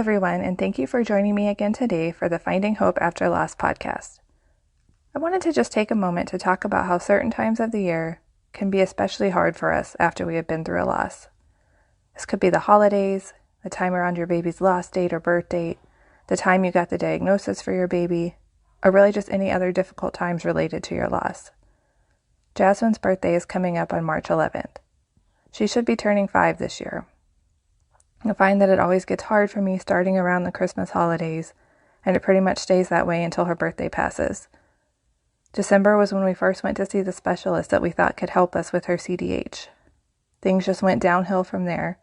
everyone, and thank you for joining me again today for the Finding Hope After Loss podcast. I wanted to just take a moment to talk about how certain times of the year can be especially hard for us after we have been through a loss. This could be the holidays, the time around your baby's loss date or birth date, the time you got the diagnosis for your baby, or really just any other difficult times related to your loss. Jasmine's birthday is coming up on March 11th. She should be turning 5 this year. I find that it always gets hard for me starting around the Christmas holidays, and it pretty much stays that way until her birthday passes. December was when we first went to see the specialist that we thought could help us with her CDH. Things just went downhill from there.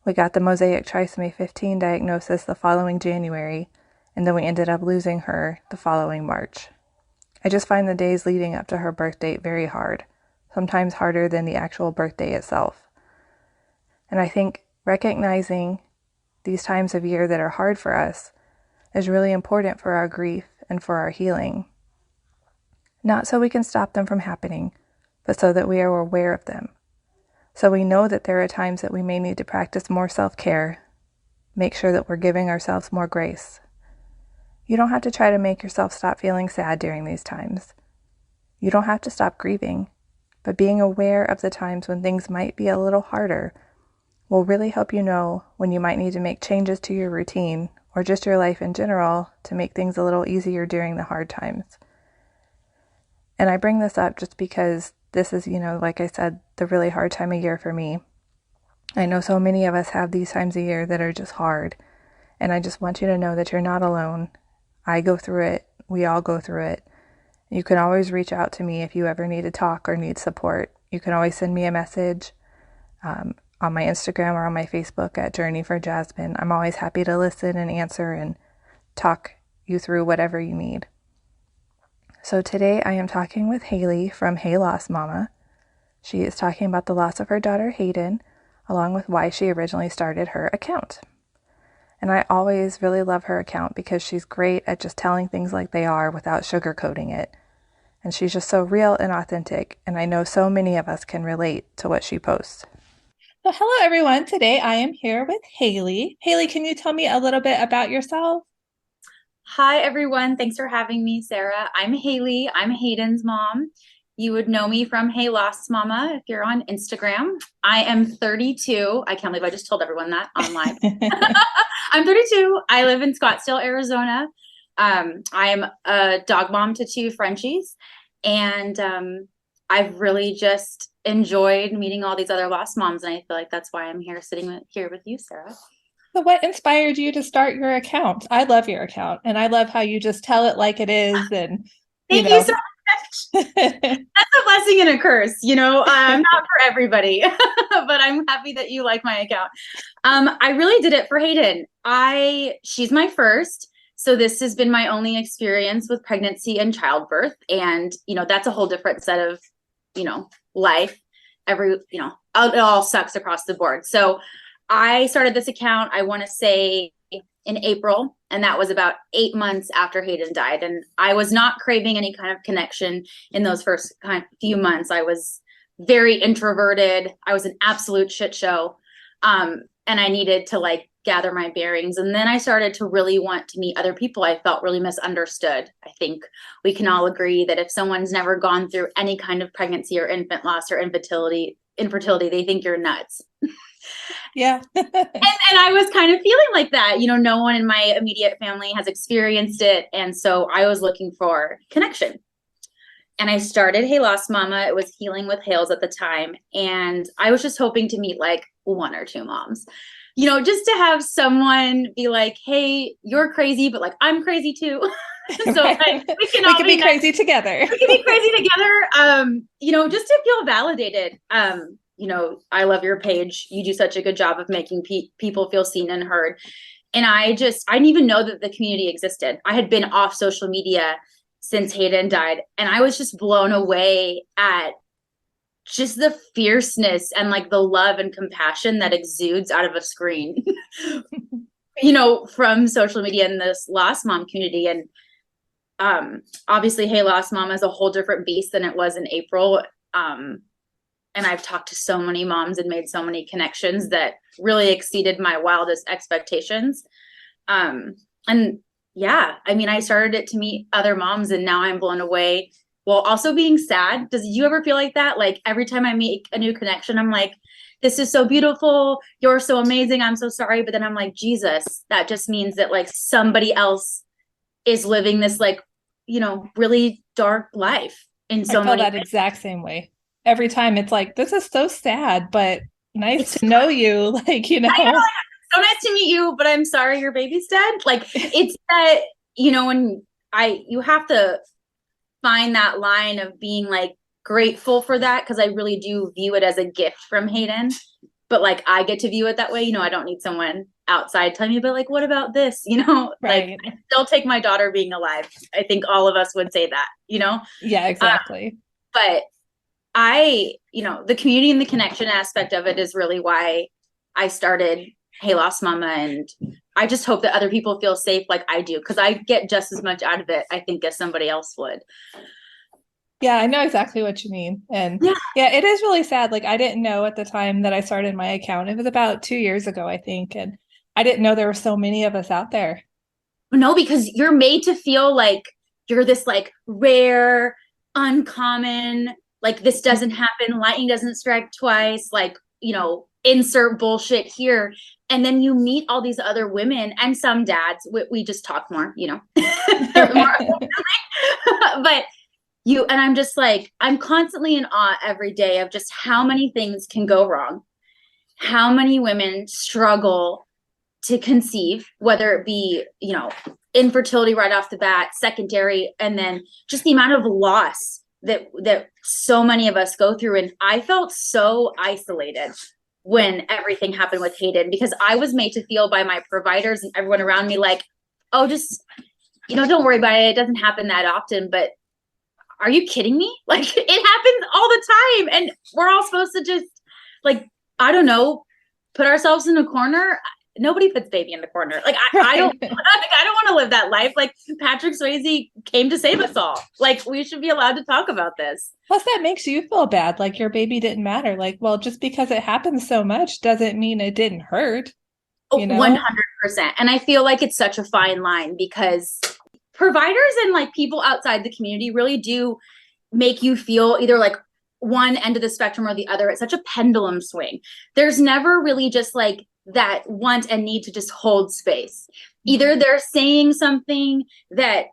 We got the mosaic trisomy 15 diagnosis the following January, and then we ended up losing her the following March. I just find the days leading up to her birth date very hard, sometimes harder than the actual birthday itself. And I think recognizing these times of year that are hard for us is really important for our grief and for our healing. Not so we can stop them from happening, but so that we are aware of them. So we know that there are times that we may need to practice more self-care, make sure that we're giving ourselves more grace. You don't have to try to make yourself stop feeling sad during these times. You don't have to stop grieving, but being aware of the times when things might be a little harder will really help you know when you might need to make changes to your routine or just your life in general to make things a little easier during the hard times. And I bring this up just because this is, like I said, the really hard time of year for me. I know so many of us have these times of year that are just hard, and I just want you to know that you're not alone. I go through it. We all go through it. You can always reach out to me if you ever need to talk or need support. You can always send me a message on my Instagram or on my Facebook at Journey for Jasmine. I'm always happy to listen and answer and talk you through whatever you need. So today I am talking with Hailey from Hey Loss Mama. She is talking about the loss of her daughter Hayden, along with why she originally started her account. And I always really love her account because she's great at just telling things like they are without sugarcoating it. And she's just so real and authentic, and I know so many of us can relate to what she posts. So hello everyone, today I am here with Hailey. Hailey, can you tell me a little bit about yourself? Hi, everyone. Thanks for having me, Sarah. I'm Hailey. I'm Hayden's mom. You would know me from Hey Loss Mama if you're on Instagram. I am 32. I can't believe I just told everyone that online. I'm 32. I live in Scottsdale, Arizona. I am a dog mom to 2 Frenchies, and I've really just enjoyed meeting all these other lost moms, and I feel like that's why I'm here sitting here with you, Sarah. So what inspired you to start your account? I love your account, and I love how you just tell it like it is. And Thank you so much. That's a blessing and a curse, not for everybody, but I'm happy that you like my account. I really did it for Hayden. She's my first, so this has been my only experience with pregnancy and childbirth, and that's a whole different set of life. It all sucks across the board. So I started this account, I want to say in April, and that was about 8 months after Hayden died. And I was not craving any kind of connection in those first few months. I was very introverted. I was an absolute shit show. And I needed to gather my bearings. And then I started to really want to meet other people. I felt really misunderstood. I think we can all agree that if someone's never gone through any kind of pregnancy or infant loss or infertility, they think you're nuts. Yeah. and I was kind of feeling like that. No one in my immediate family has experienced it. And so I was looking for connection. And I started Hey Loss Mama. It was Healing with Hales at the time. And I was just hoping to meet 1 or 2 moms, just to have someone be like, hey, you're crazy, but I'm crazy too. So we can be crazy together. We can be crazy together. Just to feel validated. I love your page. You do such a good job of making people feel seen and heard. And I didn't even know that the community existed. I had been off social media since Hayden died. And I was just blown away at just the fierceness and the love and compassion that exudes out of a screen, from social media in this lost mom community. And obviously Hey Lost Mom is a whole different beast than it was in April. And I've talked to so many moms and made so many connections that really exceeded my wildest expectations. And yeah, I mean, I started it to meet other moms and now I'm blown away while also being sad. Does you ever feel like that? Like every time I make a new connection, I'm like, this is so beautiful. You're so amazing. I'm so sorry. But then I'm like, Jesus, that just means that like somebody else is living this like, really dark life in I so feel many that ways. exact same way. Every time it's like, this is so sad, but nice It's to know you. Like, I know, so nice to meet you, but I'm sorry your baby's dead. Like it's that, when you have to find that line of being like grateful for that because I really do view it as a gift from Hayden. But like I get to view it that way. I don't need someone outside telling me, but like, what about this? Like right. I still take my daughter being alive. I think all of us would say that. Yeah, exactly. But the community and the connection aspect of it is really why I started Hey Lost Mama. And I just hope that other people feel safe like I do, because I get just as much out of it, I think, as somebody else would. Yeah, I know exactly what you mean. And Yeah. yeah, it is really sad. Like, I didn't know at the time that I started my account. It was about 2 years ago, I think. And I didn't know there were so many of us out there. No, because you're made to feel like you're this like rare, uncommon, like this doesn't happen, lightning doesn't strike twice, like, insert bullshit here. And then you meet all these other women and some dads. We just talk more, but and I'm just like, I'm constantly in awe every day of just how many things can go wrong, how many women struggle to conceive, whether it be, infertility right off the bat, secondary, and then just the amount of loss that so many of us go through. And I felt so isolated when everything happened with Hayden, because I was made to feel by my providers and everyone around me like, oh, just, don't worry about it. It doesn't happen that often. But are you kidding me? Like it happens all the time. And we're all supposed to just like, I don't know, put ourselves in a corner. Nobody puts baby in the corner. Like I don't want to live that life. Like Patrick Swayze came to save us all. Like we should be allowed to talk about this. Plus, that makes you feel bad. Like your baby didn't matter. Like, well, just because it happens so much doesn't mean it didn't hurt, Oh, you know? 100%. And I feel like it's such a fine line because providers and like people outside the community really do make you feel either like one end of the spectrum or the other. It's such a pendulum swing. There's never really just like that want and need to just hold space. Either they're saying something that,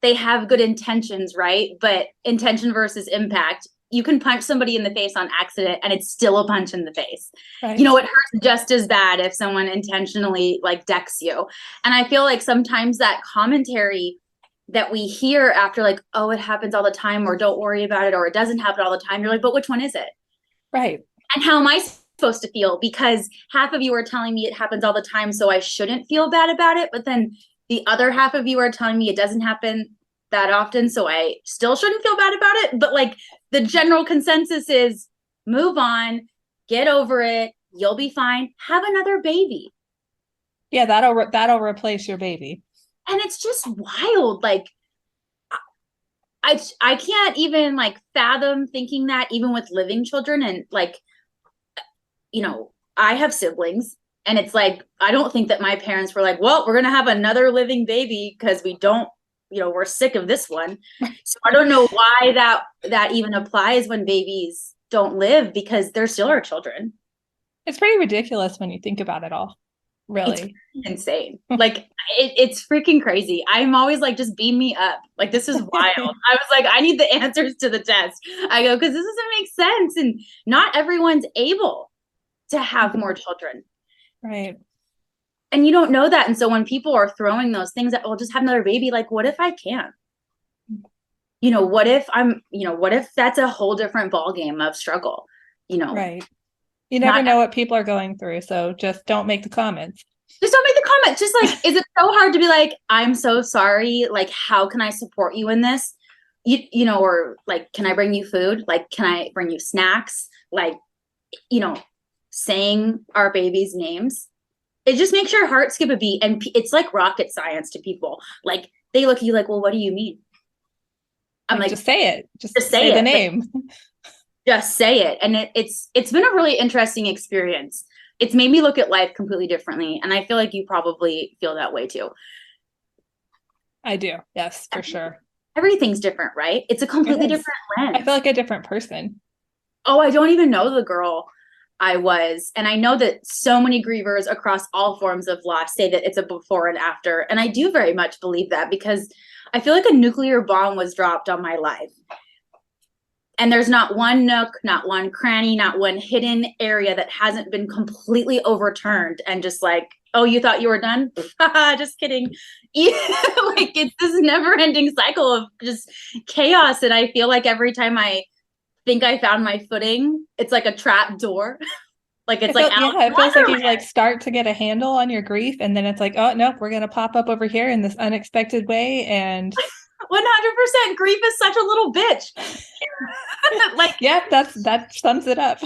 they have good intentions, right? But intention versus impact, you can punch somebody in the face on accident and it's still a punch in the face. Right. It hurts just as bad if someone intentionally like decks you. And I feel like sometimes that commentary that we hear after like, oh, it happens all the time, or don't worry about it, or it doesn't happen all the time. You're like, but which one is it? Right. And how am I supposed to feel? Because half of you are telling me it happens all the time, so I shouldn't feel bad about it. But then the other half of you are telling me it doesn't happen that often, so I still shouldn't feel bad about it. But like the general consensus is move on, get over it. You'll be fine. Have another baby. Yeah, that'll replace your baby. And it's just wild. Like I can't even like fathom thinking that even with living children. And like, I have siblings, and it's like, I don't think that my parents were like, well, we're going to have another living baby because we don't, we're sick of this one. So I don't know why that even applies when babies don't live, because they're still our children. It's pretty ridiculous when you think about it all. Really. It's insane. Like it's freaking crazy. I'm always like, just beam me up. Like, this is wild. I was like, I need the answers to the test. I go, because this doesn't make sense. And not everyone's able to have more children. Right. And you don't know that. And so when people are throwing those things that, well, just have another baby, like, what if I can't? What if that's a whole different ballgame of struggle? Right. You never know what people are going through. So just don't make the comments. Just don't make the comments. Just like, is it so hard to be like, I'm so sorry. Like, how can I support you in this? Or like, can I bring you food? Like, can I bring you snacks? Like, saying our babies' names. It just makes your heart skip a beat. And it's like rocket science to people. Like, they look at you like, well, what do you mean? I'm like, just say it. Just say the it. name. Just say it. And it's been a really interesting experience. it's made me look at life completely differently. And I feel like you probably feel that way too. I do. Yes, for sure. Everything's different, right? It's a It completely is. different I lens. feel like a different person. Oh, I don't even know the girl I was. And I know that so many grievers across all forms of loss say that it's a before and after. And I do very much believe that because I feel like a nuclear bomb was dropped on my life. And there's not one nook, not one cranny, not one hidden area that hasn't been completely overturned and just like, oh, you thought you were done? Just kidding. Like it's this never ending cycle of just chaos. And I feel like every time I think I found my footing, it's like a trap door. Like it's like It feels like you like start to get a handle on your grief, and then it's like, oh no, we're gonna pop up over here in this unexpected way, and 100% grief is such a little bitch. Like, yeah, that sums it up.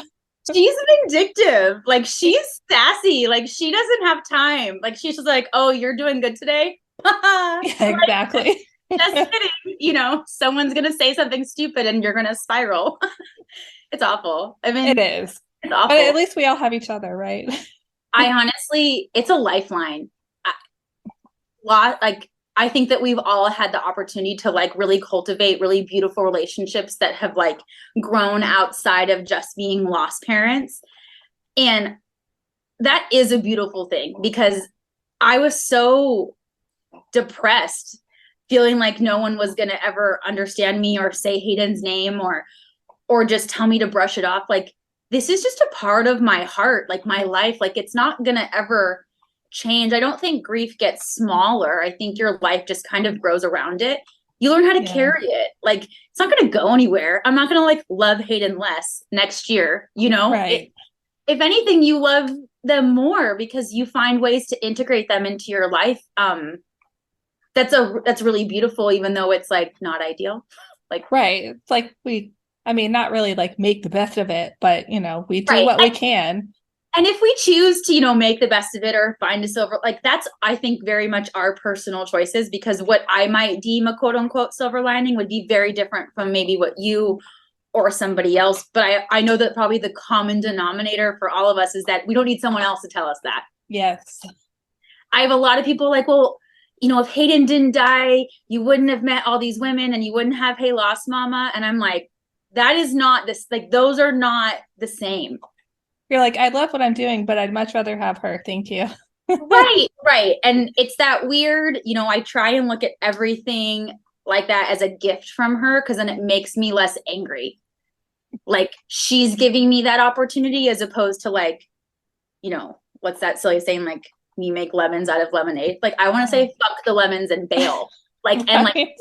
She's vindictive. Like she's sassy. Like she doesn't have time. Like she's just like, oh, you're doing good today. Yeah, exactly. Just kidding. You know, someone's gonna say something stupid and you're gonna spiral. It's awful. I mean, it is. It's awful. But at least we all have each other, right? I honestly, it's a lifeline. I think that we've all had the opportunity to like really cultivate really beautiful relationships that have like grown outside of just being lost parents. And that is a beautiful thing because I was so depressed, feeling like no one was going to ever understand me or say Hayden's name or just tell me to brush it off. Like, this is just a part of my heart, like my life. Like, it's not going to ever change. I don't think grief gets smaller. I think your life just kind of grows around it. You learn how to carry it. Like, it's not going to go anywhere. I'm not going to like love Hayden less next year, you know? Right. If anything, you love them more because you find ways to integrate them into your life. That's really beautiful, even though it's like not ideal. Like, right. It's like not really like make the best of it, but you know, we do what we can. And if we choose to, you know, make the best of it or find a silver, like that's, I think, very much our personal choices, because what I might deem a quote unquote silver lining would be very different from maybe what you or somebody else. But I know that probably the common denominator for all of us is that we don't need someone else to tell us that. Yes. I have a lot of people like, well, you know, if Hayden didn't die, you wouldn't have met all these women and you wouldn't have Hey Lost Mama. And I'm like, that is not this, like, those are not the same. You're like, I love what I'm doing, but I'd much rather have her. Thank you. Right. And it's that weird, you know, I try and look at everything like that as a gift from her, because then it makes me less angry. Like, she's giving me that opportunity as opposed to like, you know, what's that silly saying? Like, you make lemons out of lemonade. Like, I want to say fuck the lemons and bail. Like, right. And like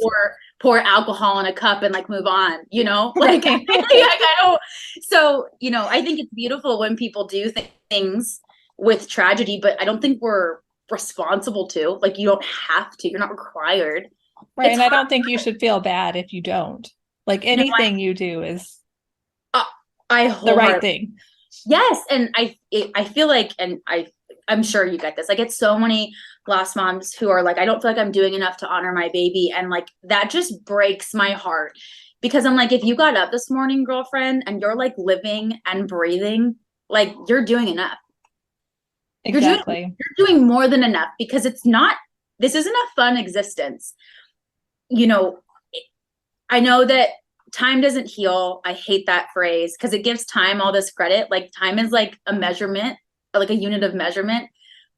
pour alcohol in a cup and like move on, you know, like, I don't. So, you know, I think it's beautiful when people do things with tragedy, but I don't think we're responsible to. Like, you don't have to, you're not required. Right. And I don't think you should feel bad if you don't. Like, anything you do is the right thing. Yes. And I feel like, and I'm sure you get this. I get so many lost moms who are like, I don't feel like I'm doing enough to honor my baby. And like, that just breaks my heart, because I'm like, if you got up this morning, girlfriend, and you're like living and breathing, like, you're doing enough. Exactly. You're doing more than enough, because this isn't a fun existence. You know, I know that time doesn't heal. I hate that phrase because it gives time all this credit. Like, time is like a measurement, like a unit of measurement.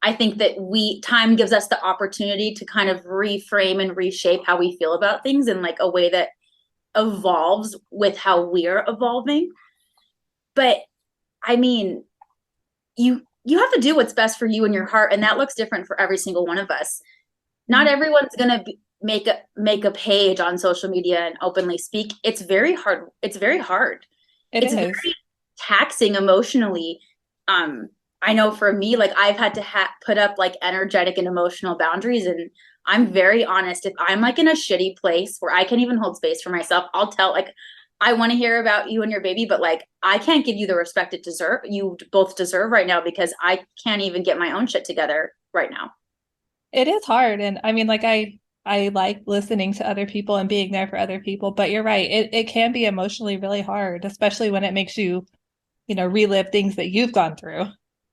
I think that time gives us the opportunity to kind of reframe and reshape how we feel about things in like a way that evolves with how we're evolving. But I mean, you have to do what's best for you and your heart, and that looks different for every single one of us. Not everyone's gonna make a page on social media and openly speak. It's very hard. It's very very taxing emotionally. I know for me, like, I've had to put up like energetic and emotional boundaries. And I'm very honest. If I'm like in a shitty place where I can't even hold space for myself, I'll tell, like, I want to hear about you and your baby, but like, I can't give you the respect you both deserve right now, because I can't even get my own shit together right now. It is hard. And I mean, like, I like listening to other people and being there for other people, but you're right. It can be emotionally really hard, especially when it makes you, you know, relive things that you've gone through.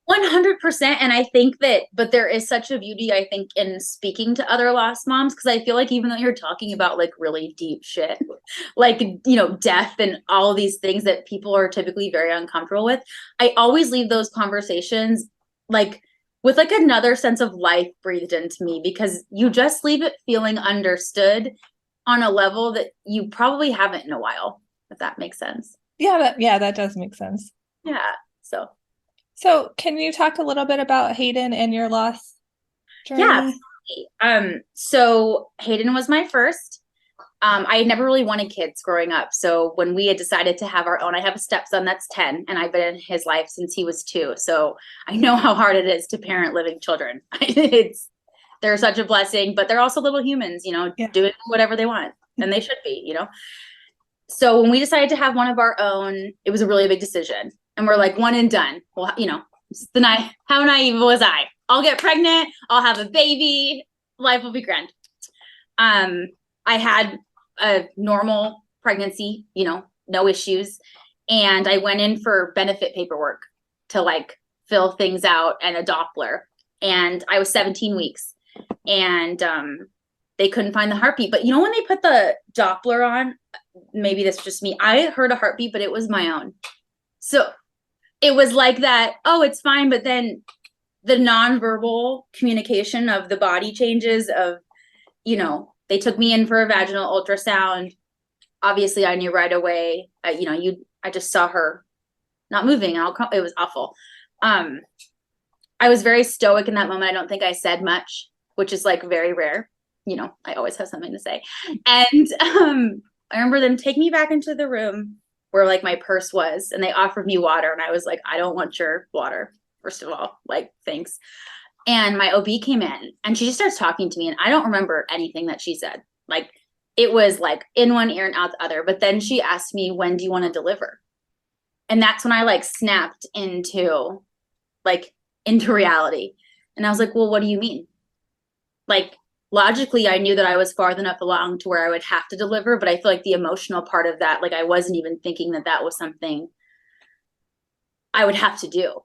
100%. And I think that, but there is such a beauty, I think, in speaking to other lost moms, because I feel like even though you're talking about like really deep shit, like, death and all of these things that people are typically very uncomfortable with, I always leave those conversations like with like another sense of life breathed into me, because you just leave it feeling understood on a level that you probably haven't in a while, if that makes sense. Yeah, that does make sense. Yeah. So So, can you talk a little bit about Hayden and your loss yeah. journey? So Hayden was my first. I had never really wanted kids growing up. So when we had decided to have our own, I have a stepson that's 10, and I've been in his life since he was 2. So I know how hard it is to parent living children. They're such a blessing, but they're also little humans, Yeah. doing whatever they want, and they should be. So when we decided to have one of our own, it was a really big decision. And we're like, one and done. Well, how naive was I? I'll get pregnant. I'll have a baby. Life will be grand. I had a normal pregnancy, no issues. And I went in for benefit paperwork to like fill things out and a Doppler. And I was 17 weeks. And they couldn't find the heartbeat. But when they put the Doppler on, maybe that's just me, I heard a heartbeat, but it was my own. So it was like that, oh, it's fine. But then the nonverbal communication of the body changes of, they took me in for a vaginal ultrasound. Obviously, I knew right away, I just saw her not moving. It was awful. I was very stoic in that moment. I don't think I said much, which is like very rare. I always have something to say. And I remember them take me back into the room where like my purse was, and they offered me water. And I was like, I don't want your water. First of all, like, thanks. And my OB came in and she just starts talking to me, and I don't remember anything that she said. Like, it was like in one ear and out the other. But then she asked me, when do you want to deliver? And that's when I like snapped into reality. And I was like, well, what do you mean? Like, logically, I knew that I was far enough along to where I would have to deliver. But I feel like the emotional part of that, like, I wasn't even thinking that that was something I would have to do.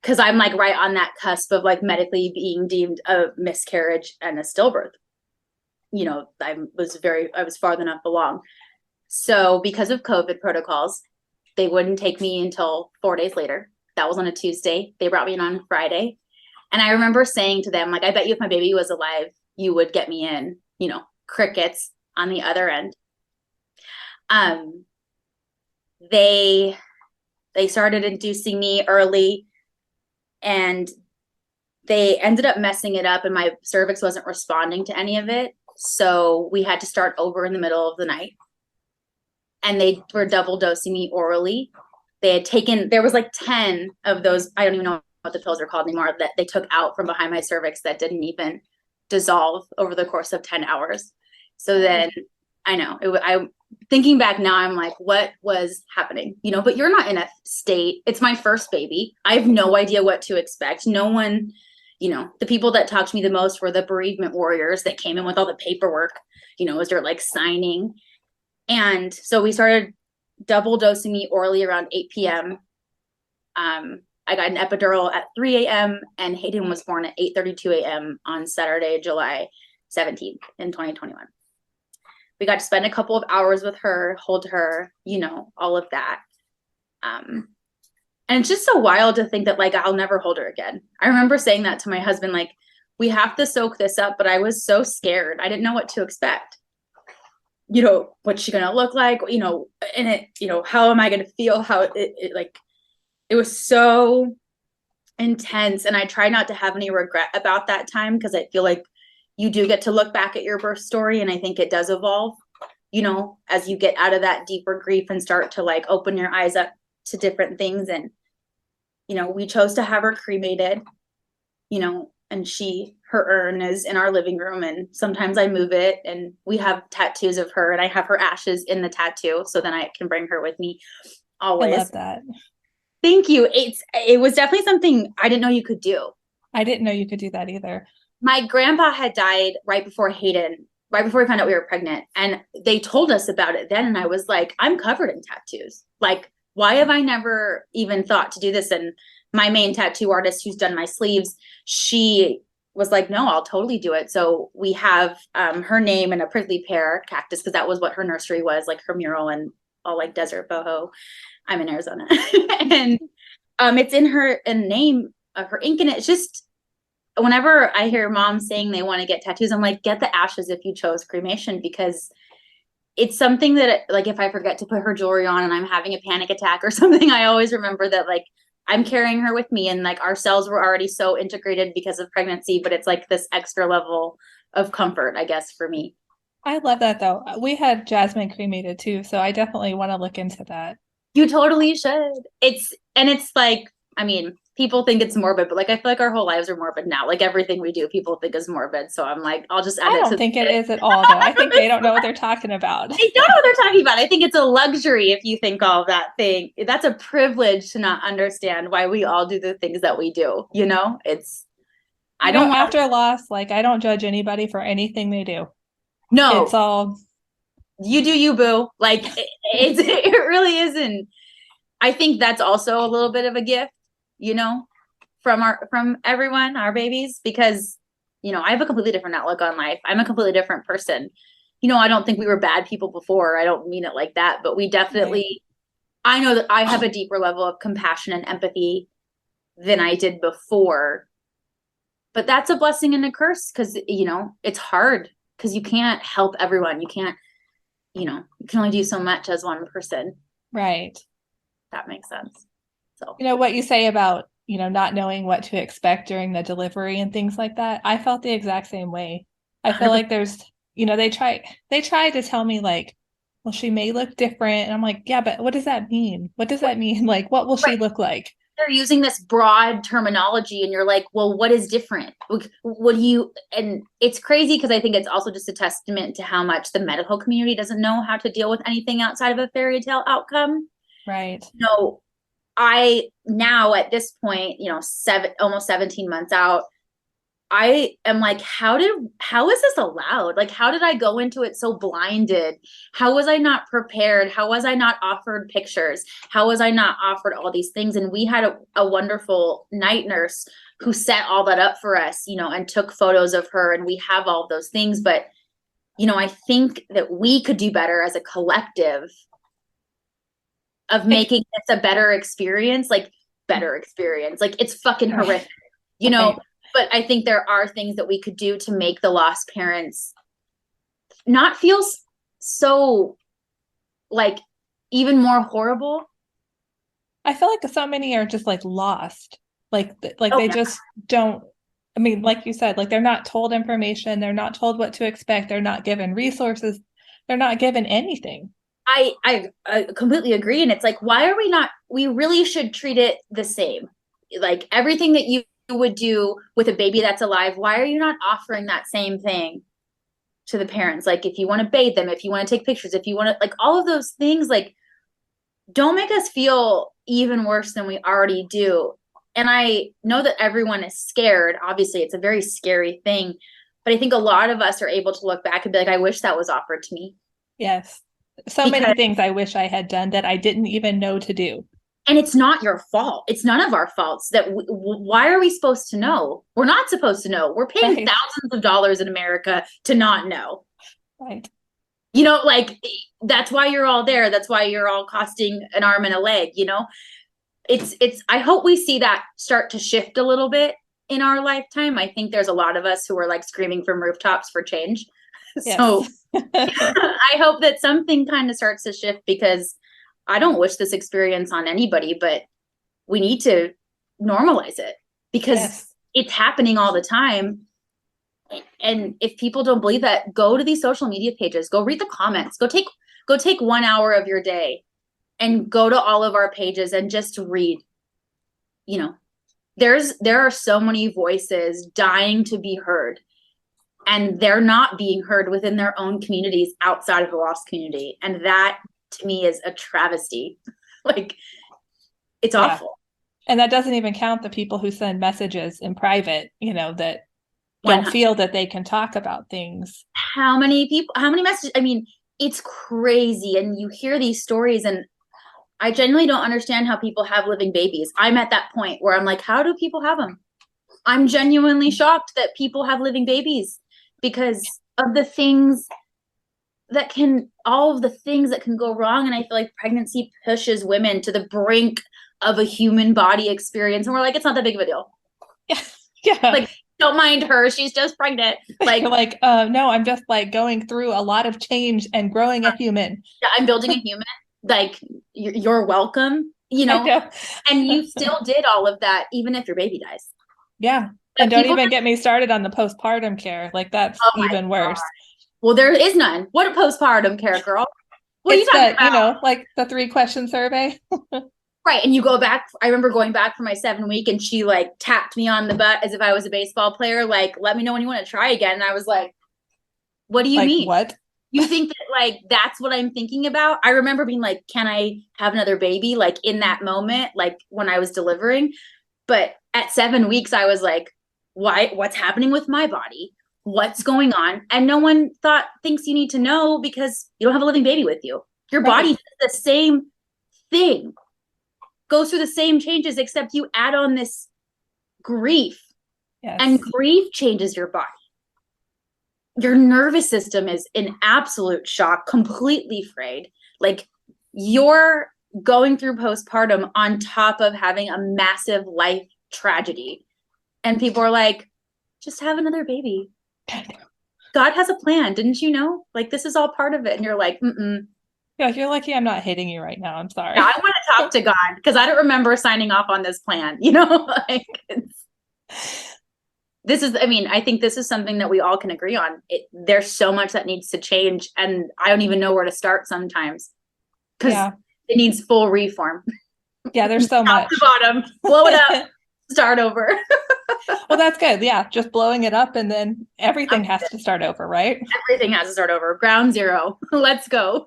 Because I'm like right on that cusp of like medically being deemed a miscarriage and a stillbirth. I was far enough along. So because of COVID protocols, they wouldn't take me until 4 days later. That was on a Tuesday. They brought me in on Friday. And I remember saying to them, like, I bet you if my baby was alive, you would get me in, crickets on the other end. They started inducing me early, and they ended up messing it up, and my cervix wasn't responding to any of it. So we had to start over in the middle of the night. And they were double dosing me orally. There was like 10 of those, I don't even know what the pills are called anymore, that they took out from behind my cervix that didn't even dissolve over the course of 10 hours. So then I know I'm thinking back now, I'm like, what was happening? But you're not in a state. It's my first baby. I have no idea what to expect. No one, the people that talked to me the most were the bereavement warriors that came in with all the paperwork, as they're like signing. And so we started double dosing me orally around 8 p.m. I got an epidural at 3 a.m. and Hayden was born at 8:32 a.m. on Saturday, July 17th in 2021. We got to spend a couple of hours with her, hold her, all of that. And it's just so wild to think that like I'll never hold her again. I remember saying that to my husband, like, we have to soak this up, but I was so scared. I didn't know what to expect. What's she gonna look like? And it, how am I gonna feel? How it was so intense. And I try not to have any regret about that time, because I feel like you do get to look back at your birth story, and I think it does evolve, as you get out of that deeper grief and start to like open your eyes up to different things. And, we chose to have her cremated, and her urn is in our living room, and sometimes I move it, and we have tattoos of her, and I have her ashes in the tattoo, so then I can bring her with me always. I love that. Thank you. It was definitely something I didn't know you could do. I didn't know you could do that either. My grandpa had died right before Hayden, right before we found out we were pregnant. And they told us about it then. And I was like, I'm covered in tattoos. Like, why have I never even thought to do this? And my main tattoo artist who's done my sleeves, she was like, no, I'll totally do it. So we have her name and a prickly pear cactus, because that was what her nursery was, like her mural, and all like desert boho. I'm in Arizona. And it's in her name of her ink. And it's just, whenever I hear moms saying they want to get tattoos, I'm like, get the ashes if you chose cremation, because it's something that, like, if I forget to put her jewelry on and I'm having a panic attack or something, I always remember that, like, I'm carrying her with me, and like our cells were already so integrated because of pregnancy, but it's like this extra level of comfort, I guess, for me. I love that though. We had Jasmine cremated too, so I definitely want to look into that. You totally should. It's like, I mean, people think it's morbid, but like I feel like our whole lives are morbid now. Like everything we do, people think is morbid. So I'm like, I'll just add I it don't to think it is at all though. I think they don't know what they're talking about. They don't know what they're talking about. I think it's a luxury if you think all of that thing. That's a privilege to not understand why we all do the things that we do. You know, I don't want after loss, like I don't judge anybody for anything they do. no. It's all You do you, boo. Like it really isn't. I think that's also a little bit of a gift, you know, from everyone, our babies, because I have a completely different outlook on life. I'm a completely different person. I don't think we were bad people before. I don't mean it like that, but we definitely, right. I know that I have a deeper level of compassion and empathy than I did before. But that's a blessing and a curse, because, it's hard because you can't help everyone. You can't, you can only do so much as one person. right. That makes sense. So, what you say about, not knowing what to expect during the delivery and things like that. I felt the exact same way. I feel like there's, they try to tell me like, well, she may look different. And I'm like, yeah, but what does that mean? What does that mean? Like, what will she look like? They're using this broad terminology, and you're like, well, what is different? What do you, and it's crazy because I think it's also just a testament to how much the medical community doesn't know how to deal with anything outside of a fairy tale outcome. Right. I now at this point, almost 17 months out, I am like, how is this allowed? Like, how did I go into it so blinded? How was I not prepared? How was I not offered pictures? How was I not offered all these things? And we had a wonderful night nurse who set all that up for us, and took photos of her, and we have all of those things. But, I think that we could do better as a collective of making this a better experience. Like it's fucking horrific, Right. But I think there are things that we could do to make the lost parents not feel so like even more horrible. I feel like so many are just like lost. Like they just don't, I mean, like you said, like they're not told information. They're not told what to expect. They're not given resources. They're not given anything. I completely agree. And it's like, why are we really should treat it the same. Like everything that you would do with a baby that's alive, why are you not offering that same thing to the parents? Like if you want to bathe them, if you want to take pictures, if you want to, like all of those things, like don't make us feel even worse than we already do. And I know that everyone is scared. Obviously, it's a very scary thing. But I think a lot of us are able to look back and be like, I wish that was offered to me. Yes. So many things I wish I had done that I didn't even know to do. And it's not your fault. It's none of our faults. Why are we supposed to know? We're not supposed to know. We're paying thousands of dollars in America to not know. Right. Like that's why you're all there. That's why you're all costing an arm and a leg. I hope we see that start to shift a little bit in our lifetime. I think there's a lot of us who are like screaming from rooftops for change. Yes. So I hope that something kind of starts to shift, because I don't wish this experience on anybody, but we need to normalize it because it's happening all the time. And if people don't believe that, go to these social media pages, go read the comments, go take 1 hour of your day and go to all of our pages and just read. There are so many voices dying to be heard, and they're not being heard within their own communities outside of the lost community. And that to me is a travesty. Like it's awful. And that doesn't even count the people who send messages in private, that don't feel that they can talk about things. How many messages? I mean, it's crazy. And you hear these stories, and I genuinely don't understand how people have living babies. I'm at that point where I'm like, how do people have them? I'm genuinely shocked that people have living babies because of the things all of the things that can go wrong. And I feel like pregnancy pushes women to the brink of a human body experience. And we're like, it's not that big of a deal. Yeah. Yeah. Like, don't mind her. She's just pregnant. Like, like, no, I'm just like going through a lot of change and growing a human. Yeah, I'm building a human. Like, you're welcome, know. And you still did all of that, even if your baby dies. Yeah. And don't even get me started on the postpartum care. Like, that's even worse. Well, there is none. What a postpartum care, girl. What are you talking about? Like the 3-question survey. Right. And you go back. I remember going back for my 7-week and she like tapped me on the butt as if I was a baseball player. Like, let me know when you want to try again. And I was like, what do you mean? What? You think that like that's what I'm thinking about? I remember being like, can I have another baby? Like in that moment, like when I was delivering. But at 7 weeks, I was like, what's happening with my body? What's going on? And no one thinks you need to know because you don't have a living baby with you. Your body does the same thing, goes through the same changes, except you add on this grief. Yes. And grief changes your body. Your nervous system is in absolute shock, completely frayed. Like you're going through postpartum on top of having a massive life tragedy. And people are like, just have another baby. God has a plan. Didn't you know? Like, this is all part of it. And you're like, Yeah, you're lucky I'm not hitting you right now. I'm sorry. Yeah, I want to talk to God because I don't remember signing off on this plan. Like I think this is something that we all can agree on. There's so much that needs to change. And I don't even know where to start sometimes because it needs full reform. Yeah, there's so much. Top to bottom, blow it up, start over. Well, that's good. Yeah, just blowing it up and then everything has to start over, right? Everything has to start over. Ground zero. Let's go.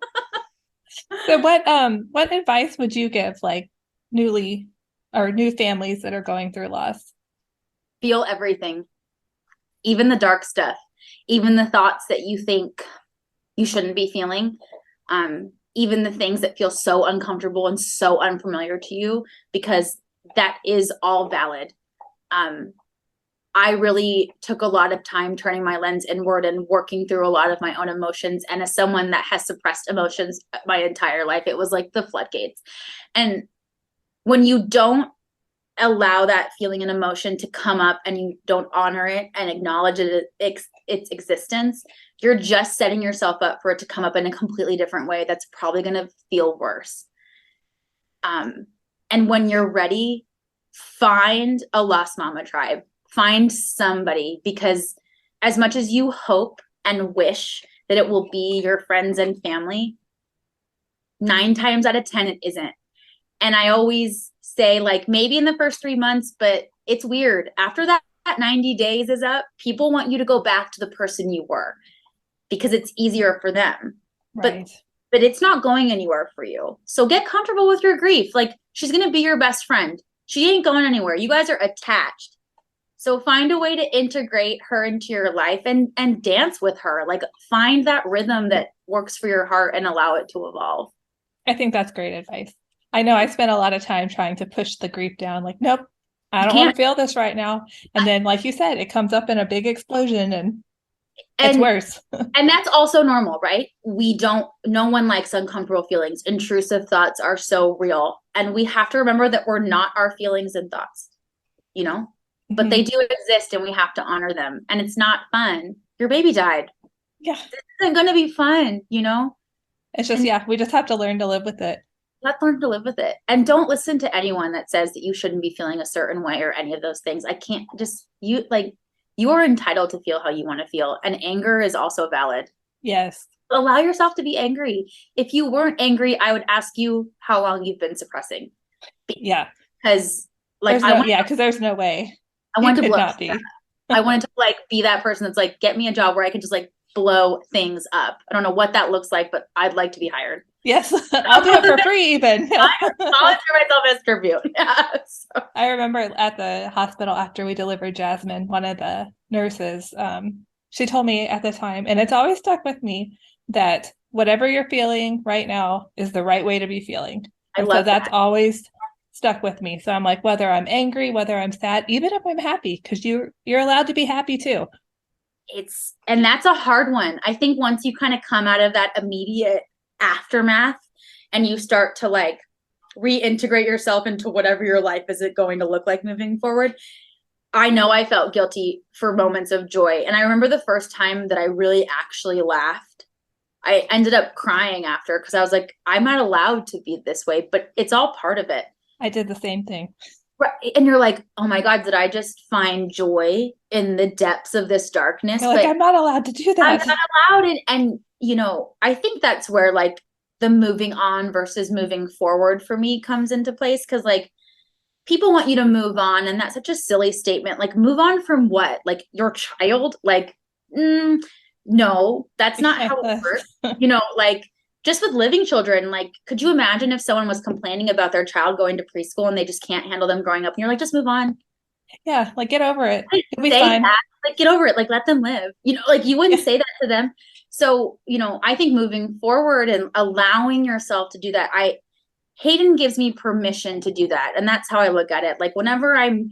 So what advice would you give like new families that are going through loss? Feel everything, even the dark stuff, even the thoughts that you think you shouldn't be feeling, even the things that feel so uncomfortable and so unfamiliar to you, because that is all valid. I really took a lot of time turning my lens inward and working through a lot of my own emotions. And as someone that has suppressed emotions my entire life, it was like the floodgates. And when you don't allow that feeling and emotion to come up and you don't honor it and acknowledge its existence, you're just setting yourself up for it to come up in a completely different way that's probably going to feel worse. And when you're ready, find a lost mama tribe. Find somebody, because as much as you hope and wish that it will be your friends and family, 9 times out of 10, it isn't. And I always say, like, maybe in the first 3 months, but it's weird. After that 90 days is up, people want you to go back to the person you were because it's easier for them. Right. But it's not going anywhere for you. So get comfortable with your grief. Like, she's going to be your best friend. She ain't going anywhere. You guys are attached. So find a way to integrate her into your life and dance with her. Like, find that rhythm that works for your heart and allow it to evolve. I think that's great advice. I know I spent a lot of time trying to push the grief down. Like, nope, I don't want to feel this right now. And then, like you said, it comes up in a big explosion and it's worse. And that's also normal, right? No one likes uncomfortable feelings. Intrusive thoughts are so real. And we have to remember that we're not our feelings and thoughts, but they do exist and we have to honor them. And it's not fun. Your baby died. Yeah. This isn't going to be fun, It's just, we just have to learn to live with it. Let's learn to live with it. And don't listen to anyone that says that you shouldn't be feeling a certain way or any of those things. You are entitled to feel how you want to feel. And anger is also valid. Yes. Allow yourself to be angry. If you weren't angry, I would ask you how long you've been suppressing. Yeah. Because there's no way. I want to blow up. I wanted to be that person that's like, get me a job where I can just blow things up. I don't know what that looks like, but I'd like to be hired. Yes, I'll do it for free even. I volunteer myself as tribute. Yeah, so. I remember at the hospital after we delivered Jasmine, one of the nurses, she told me at the time, and it's always stuck with me, that whatever you're feeling right now is the right way to be feeling. I And so love that's that. always stuck with me. So I'm like, whether I'm angry, whether I'm sad, even if I'm happy, because you're allowed to be happy too. And that's a hard one. I think once you kind of come out of that immediate aftermath and you start to like reintegrate yourself into whatever your life is going to look like moving forward. I know I felt guilty for moments of joy. And I remember the first time that I really actually laughed. I ended up crying after because I was like, I'm not allowed to be this way, but it's all part of it. I did the same thing. Right. And you're like, oh my God, did I just find joy in the depths of this darkness? You're like, I'm not allowed to do I'm that. not allowed. And, you know, I think that's where like the moving on versus moving forward for me comes into place. Cause like people want you to move on. And that's such a silly statement. Like, move on from what? Like your child? Like, no, that's not how it works. You know, like just with living children, like, could you imagine if someone was complaining about their child going to preschool and they just can't handle them growing up? And you're like, just move on. Yeah, like get over it. Like, It'll be say fine. that, like get over it, like let them live. You know, like you wouldn't say that to them. So, you know, I think moving forward and allowing yourself to do that, Hayden gives me permission to do that. And that's how I look at it. Like whenever I'm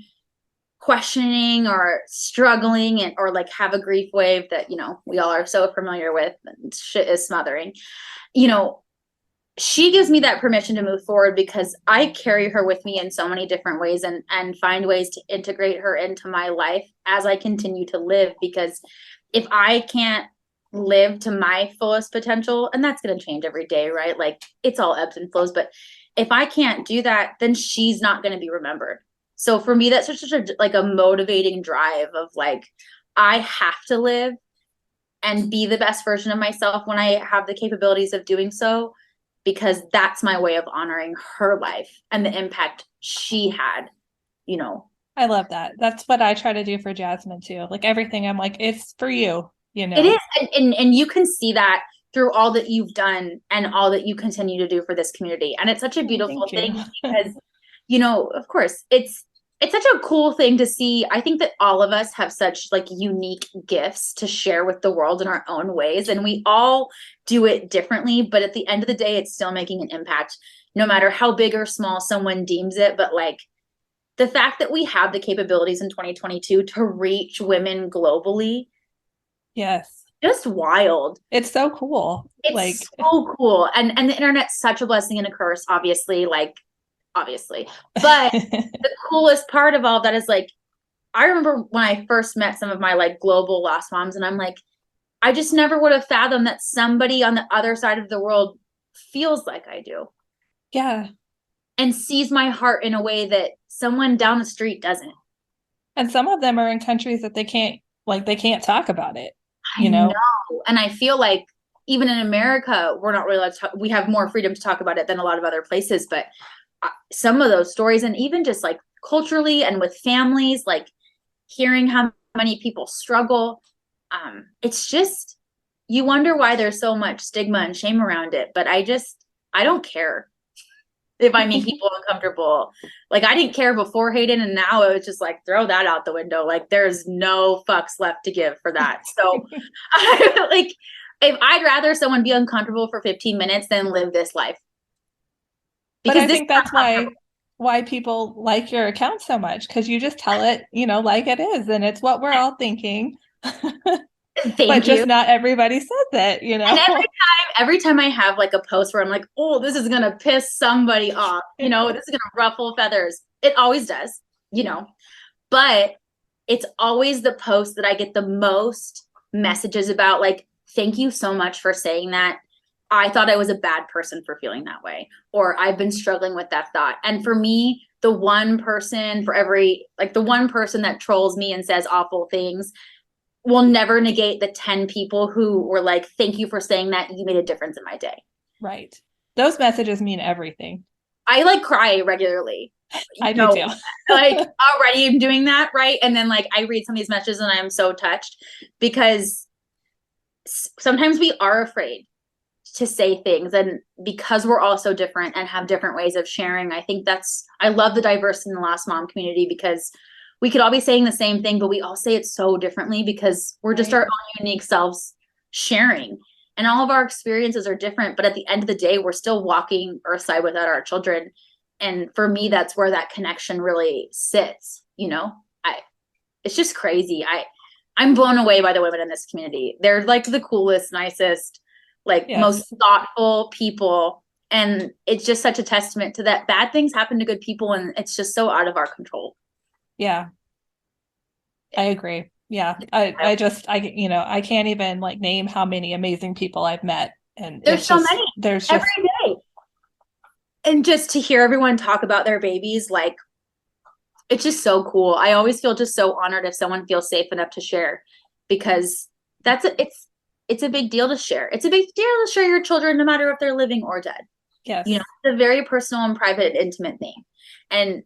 questioning or struggling or like have a grief wave that, you know, we all are so familiar with and shit is smothering, you know, she gives me that permission to move forward because I carry her with me in so many different ways and find ways to integrate her into my life as I continue to live. Because if I can't live to my fullest potential, and that's going to change every day, right? Like it's all ebbs and flows, but if I can't do that, then she's not going to be remembered. So for me, that's such a like a motivating drive of like, I have to live and be the best version of myself when I have the capabilities of doing so, because that's my way of honoring her life and the impact she had, you know. I love that. That's what I try to do for Jasmine too. Like everything, I'm like, it's for you, you It know. is. And you can see that through all that you've done and all that you continue to do for this community. And it's such a beautiful thing because, you know, of course, it's such a cool thing to see. I think that all of us have such like unique gifts to share with the world in our own ways. And we all do it differently. But at the end of the day, it's still making an impact, no matter how big or small someone deems it. But like the fact that we have the capabilities in 2022 to reach women globally. Yes. Just wild. It's so cool. It's like so cool. And the internet's such a blessing and a curse, obviously. But the coolest part of all that is like, I remember when I first met some of my like global lost moms, and I'm like, I just never would have fathomed that somebody on the other side of the world feels like I do. Yeah. And sees my heart in a way that someone down the street doesn't. And some of them are in countries that they can't talk about it, I know. And I feel like even in America, we're not really allowed to talk, we have more freedom to talk about it than a lot of other places, but some of those stories, and even just like culturally and with families, like hearing how many people struggle, it's just, you wonder why there's so much stigma and shame around it. But I don't care if I make people uncomfortable. Like I didn't care before Hayden, and now it was just like, throw that out the window. Like there's no fucks left to give for that. So like, if I'd rather someone be uncomfortable for 15 minutes than live this life. Because I think that's why people like your account so much, because you just tell it, you know, like it is, and it's what we're all thinking. But just not everybody says it, you know. And every time I have like a post where I'm like, oh, this is gonna piss somebody off, you know, this is gonna ruffle feathers. It always does, you know. But it's always the post that I get the most messages about, like, thank you so much for saying that. I thought I was a bad person for feeling that way, or I've been struggling with that thought. And for me, the one person that trolls me and says awful things will never negate the 10 people who were like, thank you for saying that. You made a difference in my day. Right. Those messages mean everything. I like cry regularly. I do too. Like already I'm doing that. Right. And then like I read some of these messages and I am so touched, because sometimes we are afraid to say things, and because we're all so different and have different ways of sharing, I love the diversity in the Lost Mom community, because we could all be saying the same thing, but we all say it so differently because we're just our own unique selves sharing. and all of our experiences are different, but at the end of the day, we're still walking earthside without our children. And for me, that's where that connection really sits. It's just crazy. I'm blown away by the women in this community. They're like the coolest, nicest, like most thoughtful people. And it's just such a testament to that. Bad things happen to good people, and it's just so out of our control. Yeah, I agree. Yeah. I can't even like name how many amazing people I've met. And there's so many. There's just every day. And just to hear everyone talk about their babies, like, it's just so cool. I always feel just so honored if someone feels safe enough to share, because it's a big deal to share. It's a big deal to share your children, no matter if they're living or dead. Yes. It's a very personal and private and intimate thing. And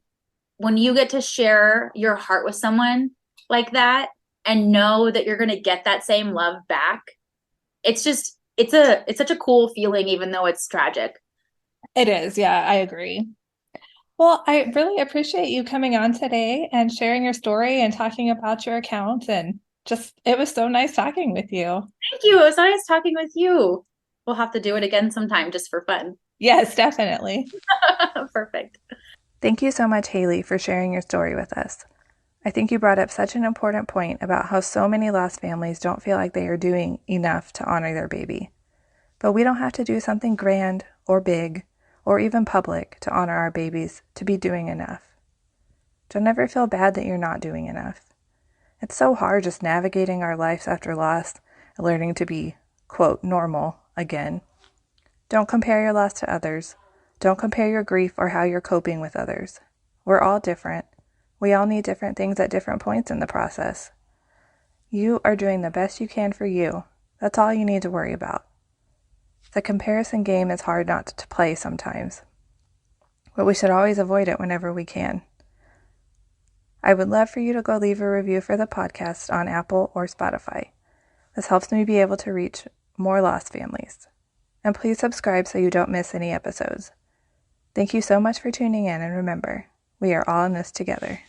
when you get to share your heart with someone like that and know that you're going to get that same love back, it's such a cool feeling, even though it's tragic. It is. Yeah, I agree. Well, I really appreciate you coming on today and sharing your story and talking about your account. And it was so nice talking with you. Thank you. It was nice talking with you. We'll have to do it again sometime just for fun. Yes, definitely. Perfect. Thank you so much, Hailey, for sharing your story with us. I think you brought up such an important point about how so many lost families don't feel like they are doing enough to honor their baby. But we don't have to do something grand or big or even public to honor our babies to be doing enough. Don't ever feel bad that you're not doing enough. It's so hard just navigating our lives after loss and learning to be, quote, normal again. Don't compare your loss to others. Don't compare your grief or how you're coping with others. We're all different. We all need different things at different points in the process. You are doing the best you can for you. That's all you need to worry about. The comparison game is hard not to play sometimes, but we should always avoid it whenever we can. I would love for you to go leave a review for the podcast on Apple or Spotify. This helps me be able to reach more lost families. And please subscribe so you don't miss any episodes. Thank you so much for tuning in, and remember, we are all in this together.